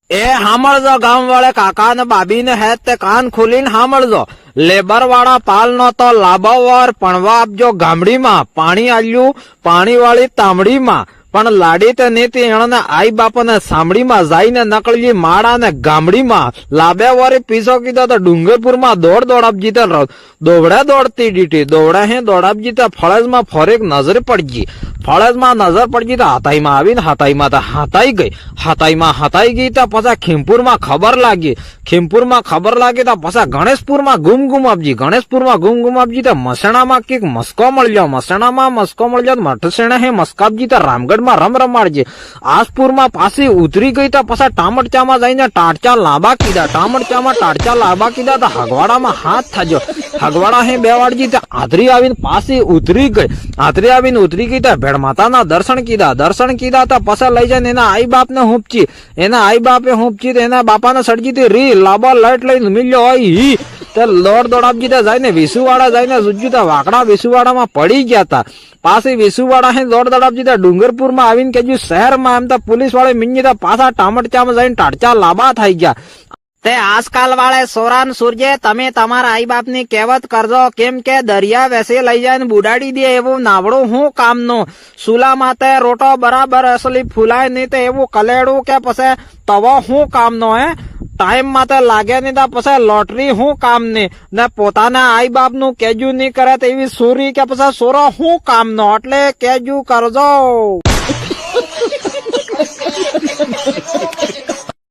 એ સાંભળજો ગામ વાળે કાકા ને બાબી ને હે તે કાન ખોલીને સાંભળજો. લેબર વાળા પાલ નો તો લાભાવાર પણવા આપજો ગામડીમાં, પાણી આલ્યું પાણી વાળી તાંબડીમાં, પણ લાડી તે નીતિ એણે આઈ બાપાને સાંભળીમાં જઈને નકળી માળા ને ગામડીમાં. લાબે વારી પીસો કીધો તો ડુંગરપુરમાં દોડ આપજી તો દોવડે દોડતી દીટી, દોવડે હે દોડાપજી તો ફળજમાં ફરેક નજર પડજી. ફળજમાં નજર પડજી તો હાથાઈમાં આવીને હાથાઈમાં તો હાથાઈ ગઈ, હાથાઈમાં હાથાઈ ગઈ તો પછી ખીમપુરમાં ખબર લાગી, ખીમપુરમાં ખબર લાગી તો પછી ગણેશપુરમાં ગુમ આપજી, ગણેશપુરમાં ગુમ આપજી તો મસણામાં કઈક મસ્કો મળ્યો, મસણામાં મસ્કો મળ્યો મઠસેણે હે મસ્કાપજી તો રામગઢ માં રમાડજે. આસપુરમાં પાછી ઉતરી ગઈ તો પછી ટામટચામાં જઈને ટાટચા લાંબા કીધા, ટામટચામાં ટાટચા લાંબા કીધા તો હગવાડામાં હાથ થાજો, હગવાડા હે બેવાડજી તો આધરી આવીને પાછી ઉતરી ગઈ, આધરી આવીને ઉતરી ગઈ તો ભેડ માતાના દર્શન કીધા, દર્શન કીધા તો પછી લઈ જાય એના આઈ બાપ ને હુંપચી, એના આઈ બાપે હુંપચી તો એના બાપાને સડજી રી લાંબા લાઈટ લઈને મિલ્યો હોય હી તે દોડ આપજી તો જાય ને વિસુવાડા જઈને સુજ્યું તો વાકડા વિસુવાડામાં પડી ગયા તા. પાછી વિસુવાડા હે દોડ આપજી તો ડુંગરપુરમાં આવીને કેજુ શહેરમાં એમ તો પોલીસ વાળે મિંજી તો પાછા ટામટચામાં જઈને ટાટચા લાંબા થઈ ગયા. તે આજકાલ વાળે સોરાન સૂરજે તમે તમારા આઈ બાપ ની કહેવત કરજો, કેમ કે દરિયા વેસે લઈ જાય ને બુડાડી દે એવું નાવડું હું કામનું. સુલા માતે રોટો બરાબર અસલી ફૂલાય નહીં તો એવું કલેડું કે પછી તવો હું કામનો હે. ટાઈમ માતે લાગે નહીં તો પછી લોટરી હું કામની ને પોતાના આઈ બાપ નું કેજુ નહીં કરે તો એવી સુરી કે પછી સોરો હું કામનો, એટલે કેજુ કરજો.